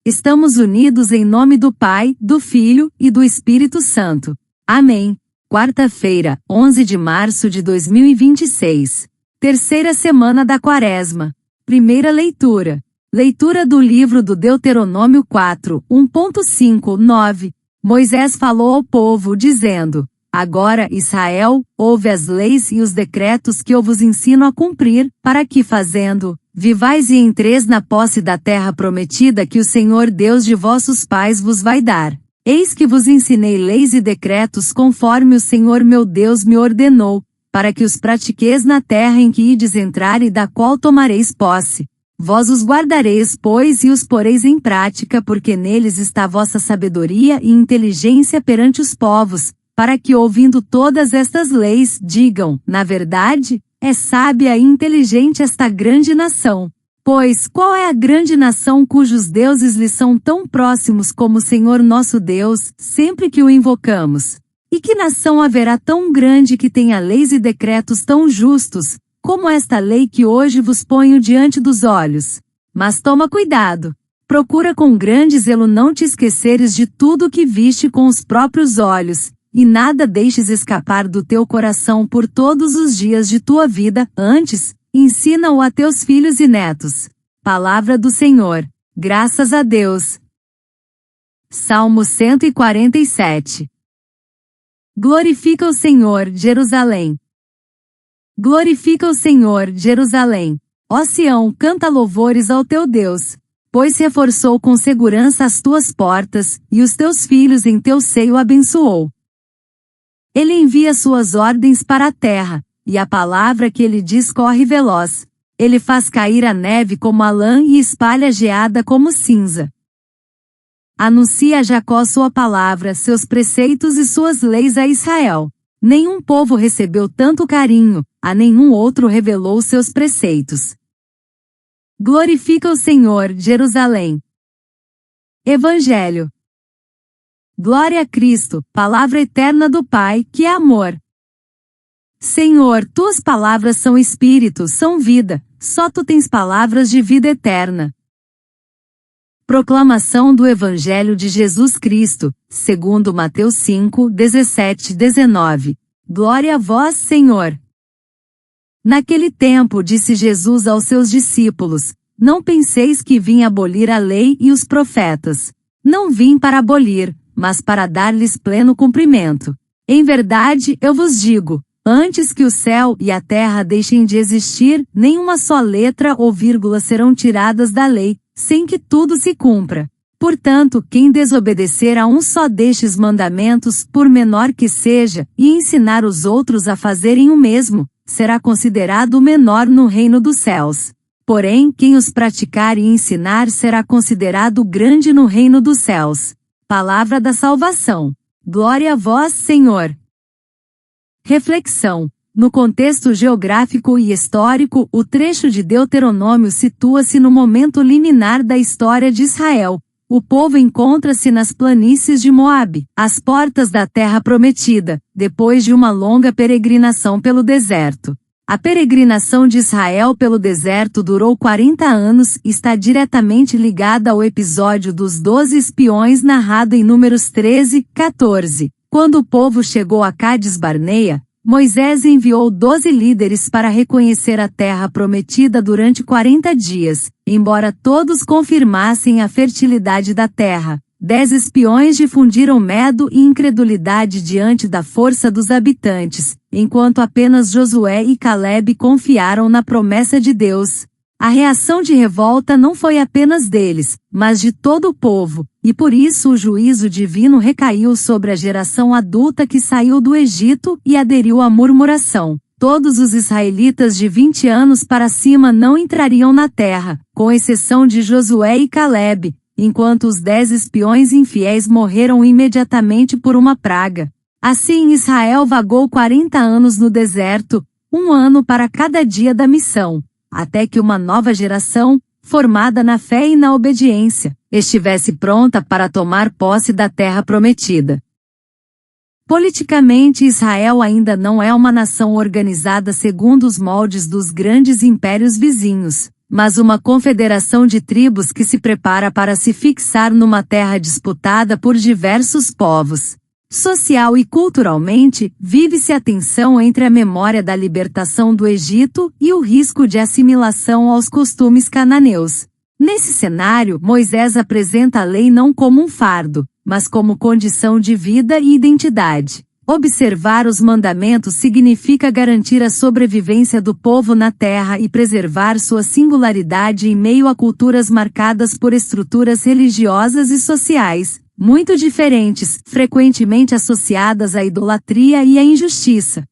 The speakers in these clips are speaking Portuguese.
Estamos unidos em nome do Pai, do Filho e do Espírito Santo. Amém. Quarta-feira, 11 de março de 2026. Terceira semana da Quaresma. Primeira leitura. Leitura do livro do Deuteronômio 4, 1.5-9. Moisés falou ao povo, dizendo: Agora, Israel, ouve as leis e os decretos que eu vos ensino a cumprir, para que, fazendo, vivais e entreis na posse da terra prometida que o Senhor Deus de vossos pais vos vai dar. Eis que vos ensinei leis e decretos conforme o Senhor meu Deus me ordenou, para que os pratiqueis na terra em que ides entrar e da qual tomareis posse. Vós os guardareis, pois, e os poreis em prática, porque neles está vossa sabedoria e inteligência perante os povos, para que, ouvindo todas estas leis, digam: na verdade, é sábia e inteligente esta grande nação. Pois, qual é a grande nação cujos deuses lhe são tão próximos como o Senhor nosso Deus, sempre que o invocamos? E que nação haverá tão grande que tenha leis e decretos tão justos, como esta lei que hoje vos ponho diante dos olhos? Mas toma cuidado. Procura com grande zelo não te esqueceres de tudo o que viste com os próprios olhos, e nada deixes escapar do teu coração por todos os dias de tua vida, antes, ensina-o a teus filhos e netos. Palavra do Senhor. Graças a Deus. Salmo 147. Glorifica o Senhor, Jerusalém. Glorifica o Senhor, Jerusalém. Ó Sião, canta louvores ao teu Deus, pois reforçou com segurança as tuas portas, e os teus filhos em teu seio abençoou. Ele envia suas ordens para a terra, e a palavra que ele diz corre veloz. Ele faz cair a neve como a lã e espalha a geada como cinza. Anuncia a Jacó sua palavra, seus preceitos e suas leis a Israel. Nenhum povo recebeu tanto carinho, a nenhum outro revelou seus preceitos. Glorifica o Senhor, Jerusalém. Evangelho. Glória a Cristo, palavra eterna do Pai, que é amor. Senhor, tuas palavras são espírito, são vida, só tu tens palavras de vida eterna. Proclamação do Evangelho de Jesus Cristo, segundo Mateus 5, 17-19. Glória a vós, Senhor. Naquele tempo disse Jesus aos seus discípulos: Não penseis que vim abolir a lei e os profetas. Não vim para abolir, mas para dar-lhes pleno cumprimento. Em verdade, eu vos digo, antes que o céu e a terra deixem de existir, nenhuma só letra ou vírgula serão tiradas da lei, sem que tudo se cumpra. Portanto, quem desobedecer a um só destes mandamentos, por menor que seja, e ensinar os outros a fazerem o mesmo, será considerado o menor no reino dos céus. Porém, quem os praticar e ensinar será considerado grande no reino dos céus. Palavra da salvação. Glória a vós, Senhor. Reflexão. No contexto geográfico e histórico, o trecho de Deuteronômio situa-se no momento liminar da história de Israel. O povo encontra-se nas planícies de Moabe, às portas da terra prometida, depois de uma longa peregrinação pelo deserto. A peregrinação de Israel pelo deserto durou 40 anos e está diretamente ligada ao episódio dos 12 espiões narrado em Números 13, 14. Quando o povo chegou a Cádiz Barneia, Moisés enviou 12 líderes para reconhecer a terra prometida durante 40 dias, embora todos confirmassem a fertilidade da terra. 10 espiões difundiram medo e incredulidade diante da força dos habitantes, enquanto apenas Josué e Calebe confiaram na promessa de Deus. A reação de revolta não foi apenas deles, mas de todo o povo, e por isso o juízo divino recaiu sobre a geração adulta que saiu do Egito e aderiu à murmuração. Todos os israelitas de 20 anos para cima não entrariam na terra, com exceção de Josué e Calebe, enquanto os 10 espiões infiéis morreram imediatamente por uma praga. Assim Israel vagou 40 anos no deserto, um ano para cada dia da missão, até que uma nova geração, formada na fé e na obediência, estivesse pronta para tomar posse da terra prometida. Politicamente, Israel ainda não é uma nação organizada segundo os moldes dos grandes impérios vizinhos, mas uma confederação de tribos que se prepara para se fixar numa terra disputada por diversos povos. Social e culturalmente, vive-se a tensão entre a memória da libertação do Egito e o risco de assimilação aos costumes cananeus. Nesse cenário, Moisés apresenta a lei não como um fardo, mas como condição de vida e identidade. Observar os mandamentos significa garantir a sobrevivência do povo na terra e preservar sua singularidade em meio a culturas marcadas por estruturas religiosas e sociais, muito diferentes, frequentemente associadas à idolatria e à injustiça.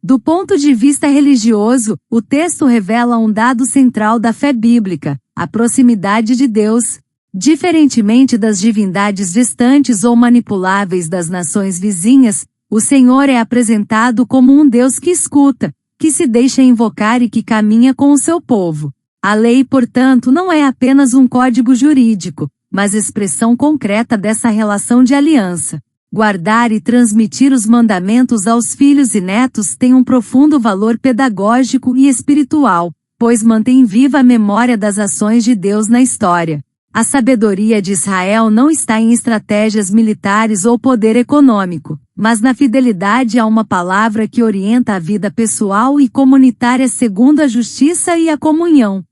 Do ponto de vista religioso, o texto revela um dado central da fé bíblica: a proximidade de Deus. Diferentemente das divindades distantes ou manipuláveis das nações vizinhas, o Senhor é apresentado como um Deus que escuta, que se deixa invocar e que caminha com o seu povo. A lei, portanto, não é apenas um código jurídico, mas expressão concreta dessa relação de aliança. Guardar e transmitir os mandamentos aos filhos e netos tem um profundo valor pedagógico e espiritual, pois mantém viva a memória das ações de Deus na história. A sabedoria de Israel não está em estratégias militares ou poder econômico, mas na fidelidade a uma palavra que orienta a vida pessoal e comunitária segundo a justiça e a comunhão.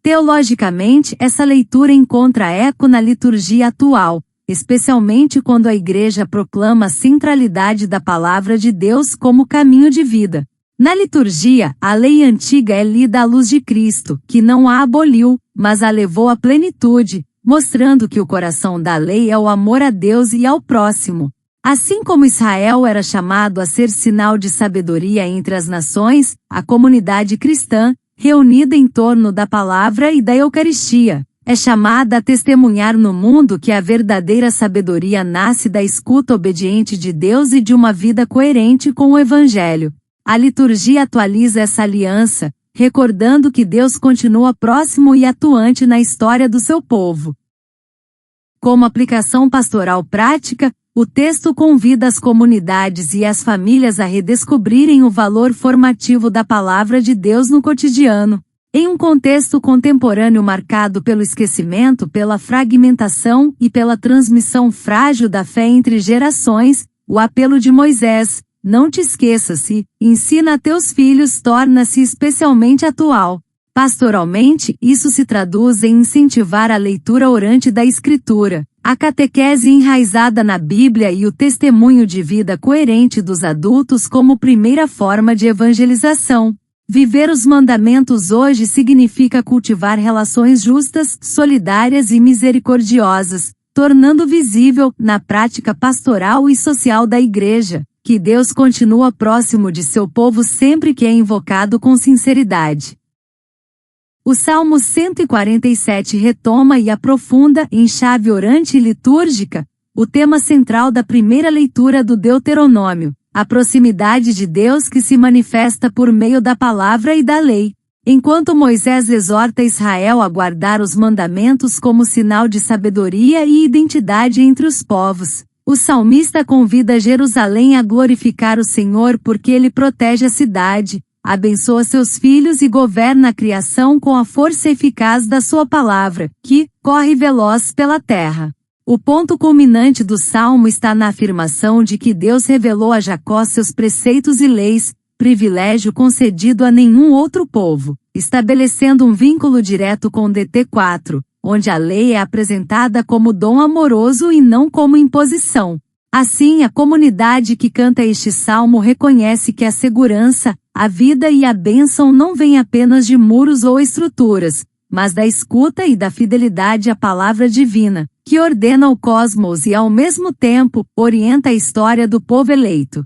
Teologicamente, essa leitura encontra eco na liturgia atual, especialmente quando a Igreja proclama a centralidade da palavra de Deus como caminho de vida. Na liturgia, a lei antiga é lida à luz de Cristo, que não a aboliu, mas a levou à plenitude, mostrando que o coração da lei é o amor a Deus e ao próximo. Assim como Israel era chamado a ser sinal de sabedoria entre as nações, a comunidade cristã, reunida em torno da palavra e da Eucaristia, é chamada a testemunhar no mundo que a verdadeira sabedoria nasce da escuta obediente de Deus e de uma vida coerente com o Evangelho. A liturgia atualiza essa aliança, recordando que Deus continua próximo e atuante na história do seu povo. Como aplicação pastoral prática, o texto convida as comunidades e as famílias a redescobrirem o valor formativo da palavra de Deus no cotidiano. Em um contexto contemporâneo marcado pelo esquecimento, pela fragmentação e pela transmissão frágil da fé entre gerações, o apelo de Moisés, "Não te esqueças-se, ensina a teus filhos", torna-se especialmente atual. Pastoralmente, isso se traduz em incentivar a leitura orante da Escritura, a catequese enraizada na Bíblia e o testemunho de vida coerente dos adultos como primeira forma de evangelização. Viver os mandamentos hoje significa cultivar relações justas, solidárias e misericordiosas, tornando visível, na prática pastoral e social da Igreja, que Deus continua próximo de seu povo sempre que é invocado com sinceridade. O Salmo 147 retoma e aprofunda, em chave orante e litúrgica, o tema central da primeira leitura do Deuteronômio, a proximidade de Deus que se manifesta por meio da palavra e da lei. Enquanto Moisés exorta Israel a guardar os mandamentos como sinal de sabedoria e identidade entre os povos, o salmista convida Jerusalém a glorificar o Senhor porque ele protege a cidade, abençoa seus filhos e governa a criação com a força eficaz da sua palavra, que corre veloz pela terra. O ponto culminante do salmo está na afirmação de que Deus revelou a Jacó seus preceitos e leis, privilégio concedido a nenhum outro povo, estabelecendo um vínculo direto com DT4, onde a lei é apresentada como dom amoroso e não como imposição. Assim, a comunidade que canta este salmo reconhece que a segurança, a vida e a bênção não vêm apenas de muros ou estruturas, mas da escuta e da fidelidade à palavra divina, que ordena o cosmos e, ao mesmo tempo, orienta a história do povo eleito.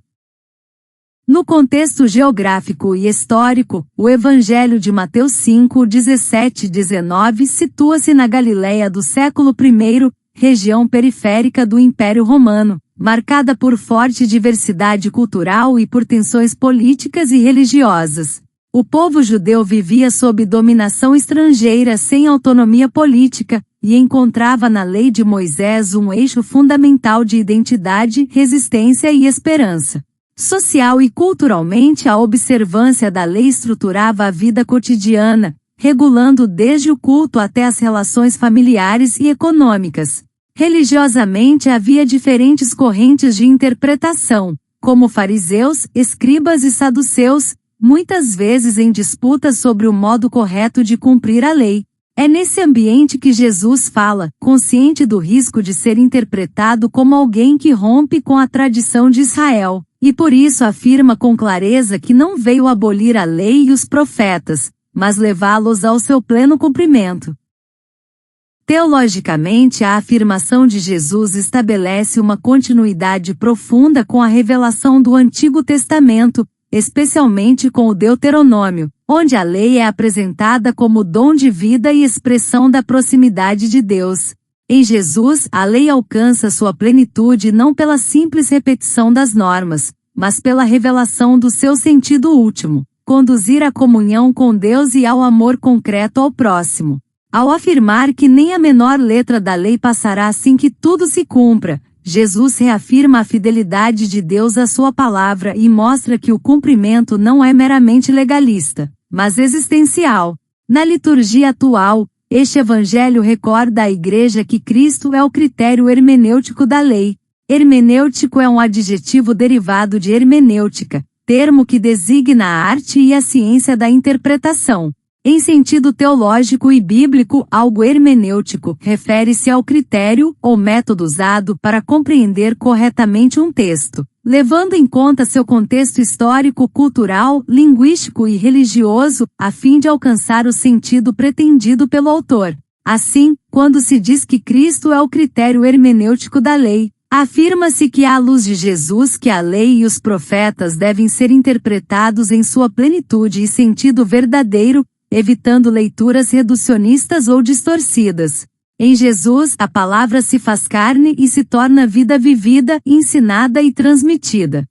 No contexto geográfico e histórico, o Evangelho de Mateus 5:17-19 situa-se na Galileia do século I, região periférica do Império Romano, marcada por forte diversidade cultural e por tensões políticas e religiosas. O povo judeu vivia sob dominação estrangeira sem autonomia política, e encontrava na lei de Moisés um eixo fundamental de identidade, resistência e esperança. Social e culturalmente, a observância da lei estruturava a vida cotidiana, regulando desde o culto até as relações familiares e econômicas. Religiosamente, havia diferentes correntes de interpretação, como fariseus, escribas e saduceus, muitas vezes em disputas sobre o modo correto de cumprir a lei. É nesse ambiente que Jesus fala, consciente do risco de ser interpretado como alguém que rompe com a tradição de Israel, e por isso afirma com clareza que não veio abolir a lei e os profetas, mas levá-los ao seu pleno cumprimento. Teologicamente, a afirmação de Jesus estabelece uma continuidade profunda com a revelação do Antigo Testamento, especialmente com o Deuteronômio, onde a lei é apresentada como dom de vida e expressão da proximidade de Deus. Em Jesus, a lei alcança sua plenitude não pela simples repetição das normas, mas pela revelação do seu sentido último, conduzir à comunhão com Deus e ao amor concreto ao próximo. Ao afirmar que nem a menor letra da lei passará sem que tudo se cumpra, Jesus reafirma a fidelidade de Deus à sua palavra e mostra que o cumprimento não é meramente legalista, mas existencial. Na liturgia atual, este evangelho recorda à Igreja que Cristo é o critério hermenêutico da lei. Hermenêutico é um adjetivo derivado de hermenêutica, termo que designa a arte e a ciência da interpretação. Em sentido teológico e bíblico, algo hermenêutico refere-se ao critério ou método usado para compreender corretamente um texto, levando em conta seu contexto histórico, cultural, linguístico e religioso, a fim de alcançar o sentido pretendido pelo autor. Assim, quando se diz que Cristo é o critério hermenêutico da lei, afirma-se que à luz de Jesus que a lei e os profetas devem ser interpretados em sua plenitude e sentido verdadeiro, evitando leituras reducionistas ou distorcidas. Em Jesus, a palavra se faz carne e se torna vida vivida, ensinada e transmitida.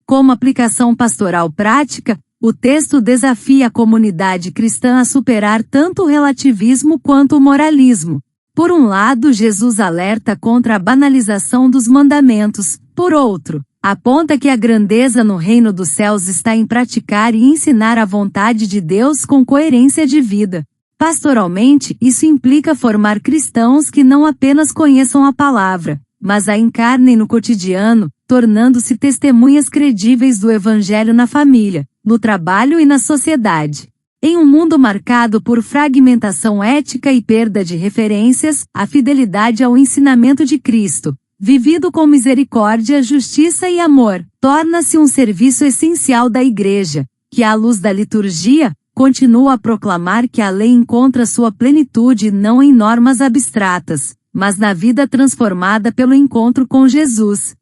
Como aplicação pastoral prática, o texto desafia a comunidade cristã a superar tanto o relativismo quanto o moralismo. Por um lado, Jesus alerta contra a banalização dos mandamentos, por outro, aponta que a grandeza no reino dos céus está em praticar e ensinar a vontade de Deus com coerência de vida. Pastoralmente, isso implica formar cristãos que não apenas conheçam a palavra, mas a encarnem no cotidiano, tornando-se testemunhas credíveis do Evangelho na família, no trabalho e na sociedade. Em um mundo marcado por fragmentação ética e perda de referências, a fidelidade ao ensinamento de Cristo, vivido com misericórdia, justiça e amor, torna-se um serviço essencial da Igreja, que à luz da liturgia, continua a proclamar que a lei encontra sua plenitude não em normas abstratas, mas na vida transformada pelo encontro com Jesus.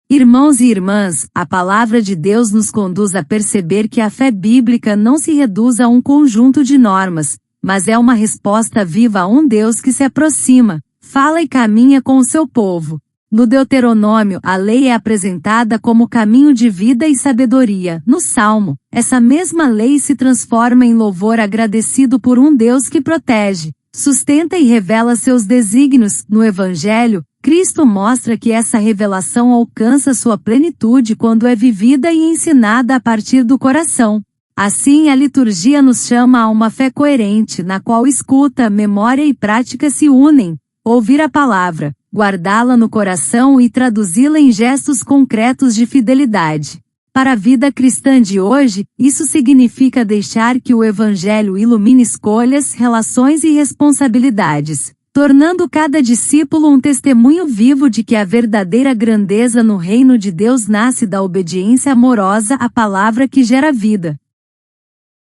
Irmãos e irmãs, a palavra de Deus nos conduz a perceber que a fé bíblica não se reduz a um conjunto de normas, mas é uma resposta viva a um Deus que se aproxima, fala e caminha com o seu povo. No Deuteronômio, a lei é apresentada como caminho de vida e sabedoria. No Salmo, essa mesma lei se transforma em louvor agradecido por um Deus que protege, sustenta e revela seus desígnios. No Evangelho, Cristo mostra que essa revelação alcança sua plenitude quando é vivida e ensinada a partir do coração. Assim, a liturgia nos chama a uma fé coerente, na qual escuta, memória e prática se unem. Ouvir a palavra, guardá-la no coração e traduzi-la em gestos concretos de fidelidade. Para a vida cristã de hoje, isso significa deixar que o Evangelho ilumine escolhas, relações e responsabilidades, tornando cada discípulo um testemunho vivo de que a verdadeira grandeza no reino de Deus nasce da obediência amorosa à palavra que gera vida.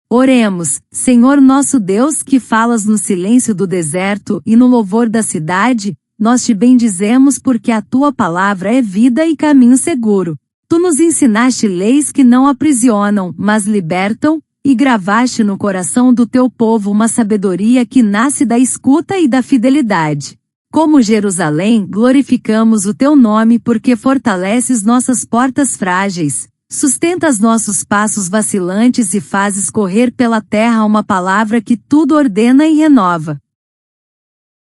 Oremos, Senhor nosso Deus que falas no silêncio do deserto e no louvor da cidade, nós te bendizemos porque a tua palavra é vida e caminho seguro. Tu nos ensinaste leis que não aprisionam, mas libertam, e gravaste no coração do teu povo uma sabedoria que nasce da escuta e da fidelidade. Como Jerusalém, glorificamos o teu nome porque fortaleces nossas portas frágeis, sustentas nossos passos vacilantes e fazes correr pela terra uma palavra que tudo ordena e renova.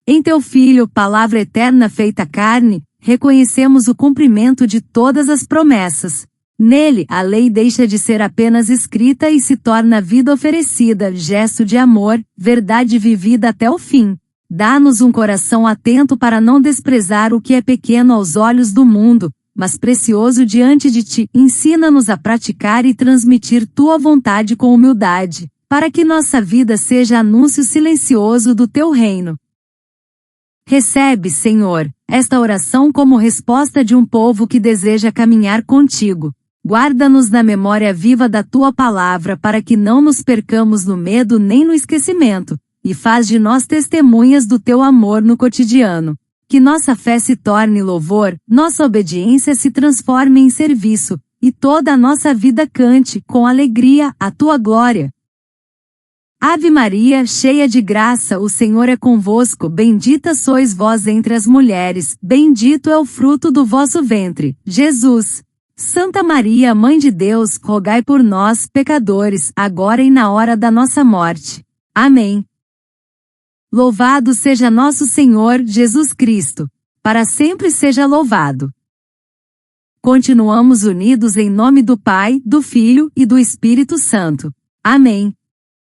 Em teu Filho, palavra eterna feita carne, reconhecemos o cumprimento de todas as promessas. Nele, a lei deixa de ser apenas escrita e se torna vida oferecida, gesto de amor, verdade vivida até o fim. Dá-nos um coração atento para não desprezar o que é pequeno aos olhos do mundo, mas precioso diante de ti. Ensina-nos a praticar e transmitir tua vontade com humildade, para que nossa vida seja anúncio silencioso do teu reino. Recebe, Senhor, esta oração como resposta de um povo que deseja caminhar contigo. Guarda-nos na memória viva da tua palavra para que não nos percamos no medo nem no esquecimento, e faz de nós testemunhas do teu amor no cotidiano. Que nossa fé se torne louvor, nossa obediência se transforme em serviço, e toda a nossa vida cante, com alegria, a tua glória. Ave Maria, cheia de graça, o Senhor é convosco, bendita sois vós entre as mulheres, bendito é o fruto do vosso ventre, Jesus. Santa Maria, Mãe de Deus, rogai por nós, pecadores, agora e na hora da nossa morte. Amém. Louvado seja nosso Senhor Jesus Cristo. Para sempre seja louvado. Continuamos unidos em nome do Pai, do Filho e do Espírito Santo. Amém.